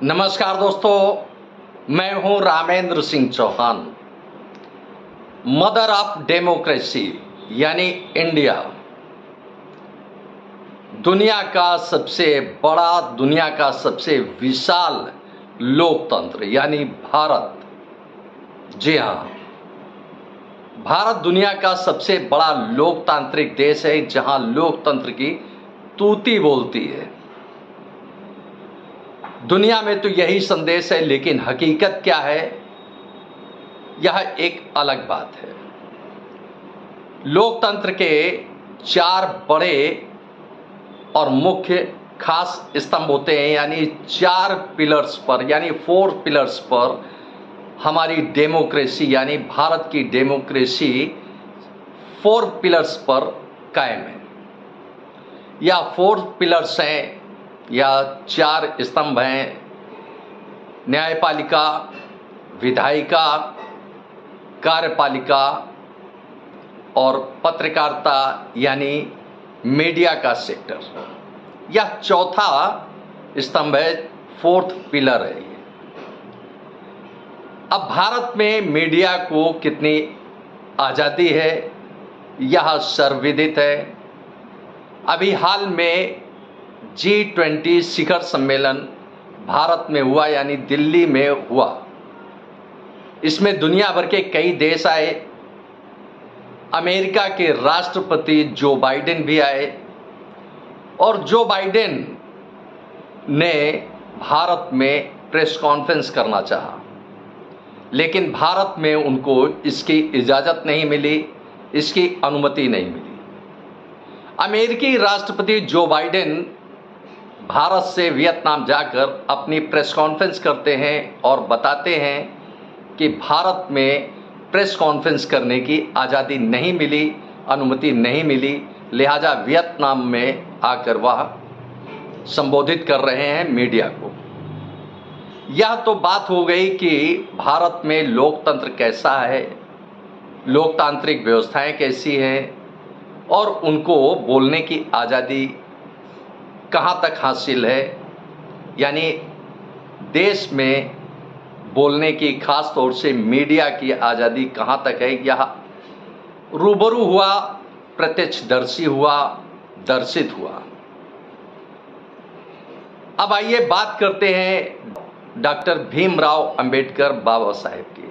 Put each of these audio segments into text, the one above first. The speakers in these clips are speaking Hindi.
नमस्कार दोस्तों, मैं हूं Ramendra Singh Chauhan. Mother of democracy यानी इंडिया, दुनिया का सबसे बड़ा, दुनिया का सबसे विशाल लोकतंत्र यानी भारत। जी हाँ, भारत दुनिया का सबसे बड़ा लोकतांत्रिक देश है जहां लोकतंत्र की तूती बोलती है। दुनिया में तो यही संदेश है, लेकिन हकीकत क्या है, यह एक अलग बात है। लोकतंत्र के चार बड़े और मुख्य खास स्तंभ होते हैं, यानी चार पिलर्स पर, यानी 4 पिलर्स पर हमारी डेमोक्रेसी यानी भारत की डेमोक्रेसी 4 पिलर्स पर कायम है। या 4 पिलर्स हैं या 4 स्तंभ हैं: न्यायपालिका, विधायिका, कार्यपालिका और पत्रकारिता यानी मीडिया का सेक्टर। यह चौथा स्तंभ है, 4th पिलर है ये। अब भारत में मीडिया को कितनी आज़ादी है यह सर्वविदित है। अभी हाल में G20 शिखर सम्मेलन भारत में हुआ, यानी दिल्ली में हुआ। इसमें दुनिया भर के कई देश आए। अमेरिका के राष्ट्रपति जो बाइडेन भी आए और जो बाइडेन ने भारत में प्रेस कॉन्फ्रेंस करना चाहा, लेकिन भारत में उनको इसकी इजाज़त नहीं मिली, इसकी अनुमति नहीं मिली। अमेरिकी राष्ट्रपति जो बाइडेन भारत से वियतनाम जाकर अपनी प्रेस कॉन्फ्रेंस करते हैं और बताते हैं कि भारत में प्रेस कॉन्फ्रेंस करने की आज़ादी नहीं मिली, अनुमति नहीं मिली, लिहाजा वियतनाम में आकर वह संबोधित कर रहे हैं मीडिया को। यह तो बात हो गई कि भारत में लोकतंत्र कैसा है, लोकतांत्रिक व्यवस्थाएं कैसी हैं और उनको बोलने की आज़ादी कहाँ तक हासिल है, यानी देश में बोलने की, खास तौर से मीडिया की आज़ादी कहाँ तक है, यह रूबरू हुआ, प्रत्यक्षदर्शी हुआ, दर्शित हुआ। अब आइए बात करते हैं डॉक्टर भीमराव अंबेडकर बाबा साहेब की।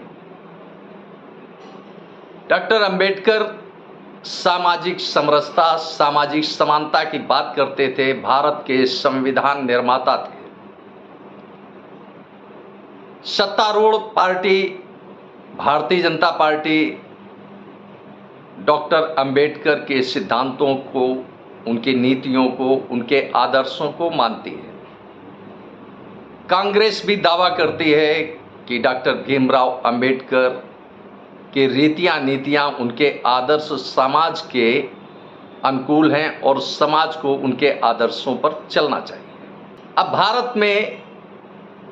डॉक्टर अंबेडकर सामाजिक समरसता, सामाजिक समानता की बात करते थे, भारत के संविधान निर्माता थे। सत्तारूढ़ party Bharatiya Janata party doctor Ambedkar के सिद्धांतों को, उनकी नीतियों को, उनके आदर्शों को मानती है। कांग्रेस भी दावा करती है कि डॉक्टर भीमराव अंबेडकर कि रीतियाँ नीतियाँ, उनके आदर्श समाज के अनुकूल हैं और समाज को उनके आदर्शों पर चलना चाहिए। अब भारत में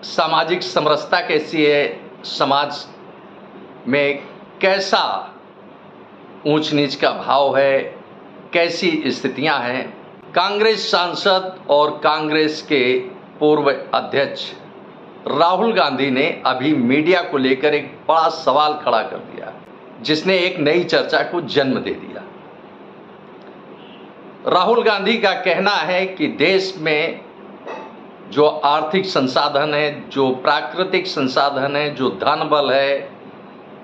सामाजिक समरसता कैसी है, समाज में कैसा ऊंच नीच का भाव है, कैसी स्थितियां हैं। कांग्रेस सांसद और कांग्रेस के पूर्व अध्यक्ष राहुल गांधी ने अभी मीडिया को लेकर एक बड़ा सवाल खड़ा कर दिया, जिसने एक नई चर्चा को जन्म दे दिया। राहुल गांधी का कहना है कि देश में जो आर्थिक संसाधन है, जो प्राकृतिक संसाधन है, जो धन बल है,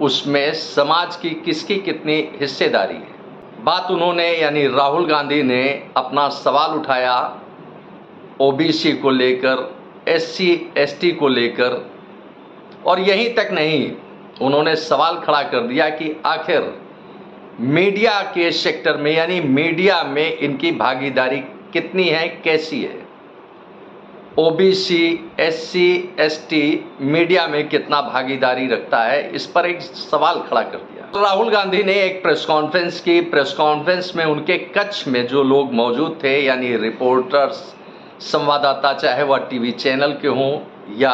उसमें समाज की किसकी कितनी हिस्सेदारी है। बात उन्होंने, यानी राहुल गांधी ने अपना सवाल उठाया ओबीसी को लेकर, SC ST को लेकर, और यहीं तक नहीं, उन्होंने सवाल खड़ा कर दिया कि आखिर मीडिया के सेक्टर में, यानी मीडिया में इनकी भागीदारी कितनी है, कैसी है। OBC SC ST मीडिया में कितना भागीदारी रखता है, इस पर एक सवाल खड़ा कर दिया। राहुल गांधी ने एक प्रेस कॉन्फ्रेंस की। प्रेस कॉन्फ्रेंस में उनके कक्ष में जो लोग मौजूद थे, यानी रिपोर्टर्स, संवाददाता, चाहे वह टीवी चैनल के हों या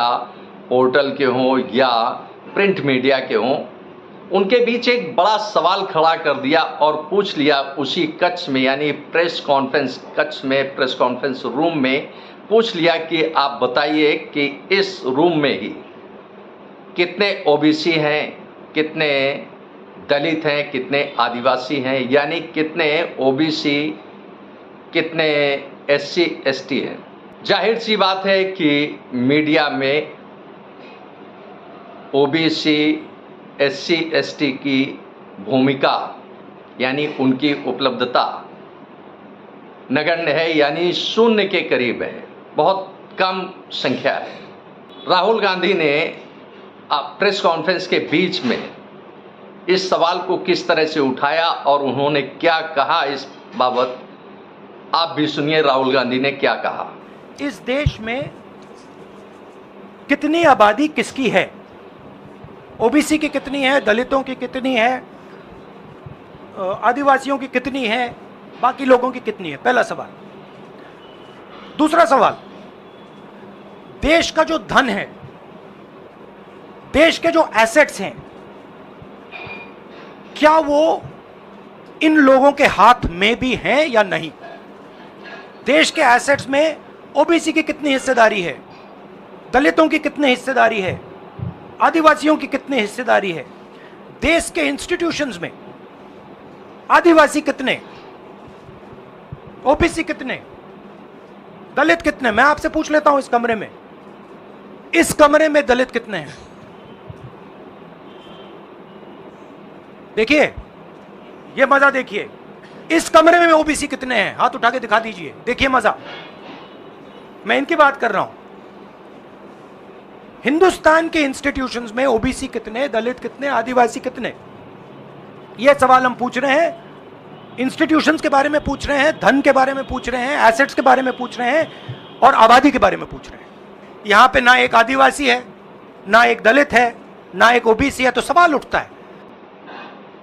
पोर्टल के हों या प्रिंट मीडिया के हों, उनके बीच एक बड़ा सवाल खड़ा कर दिया और पूछ लिया उसी कक्ष में, यानी प्रेस कॉन्फ्रेंस कक्ष में, प्रेस कॉन्फ्रेंस रूम में पूछ लिया कि आप बताइए कि इस रूम में ही कितने ओबीसी हैं, कितने दलित हैं, कितने आदिवासी हैं, यानी कितने ओबीसी, कितने एससी एसटी हैं। जाहिर सी बात है कि मीडिया में ओबीसी एससी एसटी की भूमिका यानी उनकी उपलब्धता नगण्य है, यानी शून्य के करीब है, बहुत कम संख्या है। राहुल गांधी ने प्रेस कॉन्फ्रेंस के बीच में इस सवाल को किस तरह से उठाया और उन्होंने क्या कहा इस बाबत, आप भी सुनिए राहुल गांधी ने क्या कहा। इस देश में कितनी आबादी किसकी है, ओबीसी की कितनी है, दलितों की कितनी है, आदिवासियों की कितनी है, बाकी लोगों की कितनी है, पहला सवाल। दूसरा सवाल, देश का जो धन है, देश के जो एसेट्स हैं, क्या वो इन लोगों के हाथ में भी हैं या नहीं? देश के एसेट्स में ओबीसी की कितनी हिस्सेदारी है, दलितों की कितनी हिस्सेदारी है, आदिवासियों की कितनी हिस्सेदारी है? देश के इंस्टीट्यूशंस में आदिवासी कितने, ओबीसी कितने, दलित कितने? मैं आपसे पूछ लेता हूं, इस कमरे में दलित कितने हैं? देखिए, ये मजा देखिए, इस कमरे में ओबीसी कितने हैं? हाथ उठा के दिखा दीजिए, देखिए मजा। मैं इनकी बात कर रहा हूं। हिंदुस्तान के इंस्टीट्यूशंस में ओबीसी कितने, दलित कितने, आदिवासी कितने? ये सवाल हम पूछ रहे हैं। इंस्टीट्यूशंस के बारे में पूछ रहे हैं, धन के बारे में पूछ रहे हैं, एसेट्स के बारे में पूछ रहे हैं और आबादी के बारे में पूछ रहे हैं। यहां पे ना एक आदिवासी है, ना एक दलित है, ना एक ओबीसी है, तो सवाल उठता है।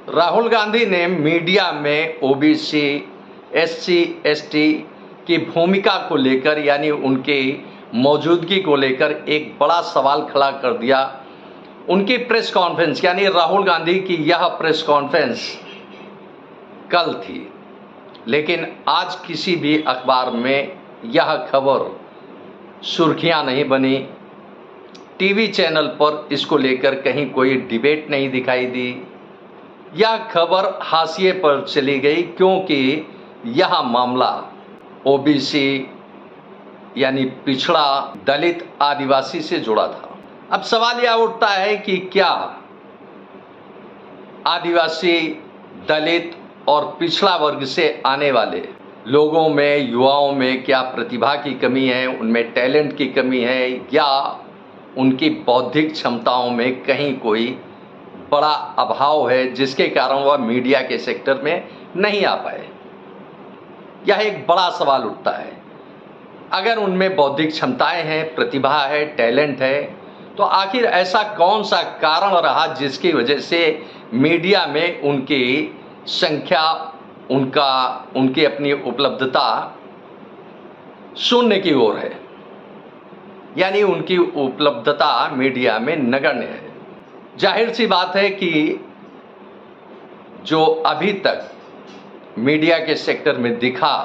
राहुल गांधी ने मीडिया में ओबीसी एससी एसटी की भूमिका को लेकर, यानी उनकी मौजूदगी को लेकर एक बड़ा सवाल खड़ा कर दिया। उनकी प्रेस कॉन्फ्रेंस, यानी राहुल गांधी की यह प्रेस कॉन्फ्रेंस कल थी, लेकिन आज किसी भी अखबार में यह खबर सुर्खियां नहीं बनी, टीवी चैनल पर इसको लेकर कहीं कोई डिबेट नहीं दिखाई दी। यह खबर हाशिए पर चली गई क्योंकि यह मामला ओबीसी यानी पिछड़ा, दलित, आदिवासी से जुड़ा था। अब सवाल यह उठता है कि क्या आदिवासी, दलित और पिछड़ा वर्ग से आने वाले लोगों में, युवाओं में क्या प्रतिभा की कमी है, उनमें टैलेंट की कमी है, या उनकी बौद्धिक क्षमताओं में कहीं कोई बड़ा अभाव है जिसके कारण वह मीडिया के सेक्टर में नहीं आ पाए? यह एक बड़ा सवाल उठता है। अगर उनमें बौद्धिक क्षमताएं हैं, प्रतिभा है, टैलेंट है, तो आखिर ऐसा कौन सा कारण रहा जिसकी वजह से मीडिया में उनकी संख्या, उनकी अपनी उपलब्धता शून्य की ओर है, यानी उनकी उपलब्धता मीडिया में नगण्य है। जाहिर सी बात है कि जो अभी तक मीडिया के सेक्टर में दिखा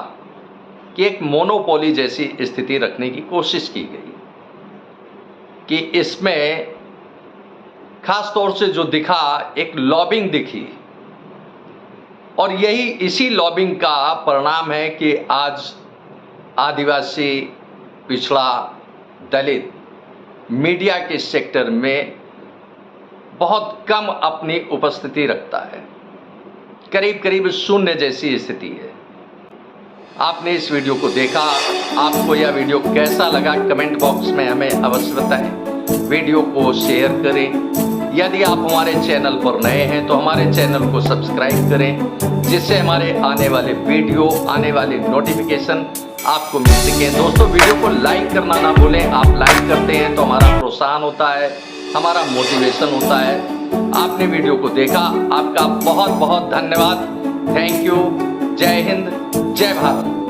कि एक मोनोपोली जैसी स्थिति रखने की कोशिश की गई, कि इसमें खास तौर से जो दिखा, एक लॉबिंग दिखी, और यही इसी लॉबिंग का परिणाम है कि आज आदिवासी, पिछड़ा, दलित मीडिया के सेक्टर में बहुत कम अपनी उपस्थिति रखता है, करीब करीब शून्य जैसी स्थिति है। आपने इस वीडियो को देखा, आपको यह वीडियो कैसा लगा कमेंट बॉक्स में हमें अवश्य बताएं। वीडियो को शेयर करें। यदि आप हमारे चैनल पर नए हैं तो हमारे चैनल को सब्सक्राइब करें, जिससे हमारे आने वाले वीडियो, आने वाली नोटिफिकेशन आपको मिल सके। दोस्तों, वीडियो को लाइक करना ना भूलें। आप लाइक करते हैं तो हमारा प्रोत्साहन होता है, हमारा मोटिवेशन होता है। आपने वीडियो को देखा, आपका बहुत बहुत धन्यवाद। Thank you. जय हिंद, जय भारत।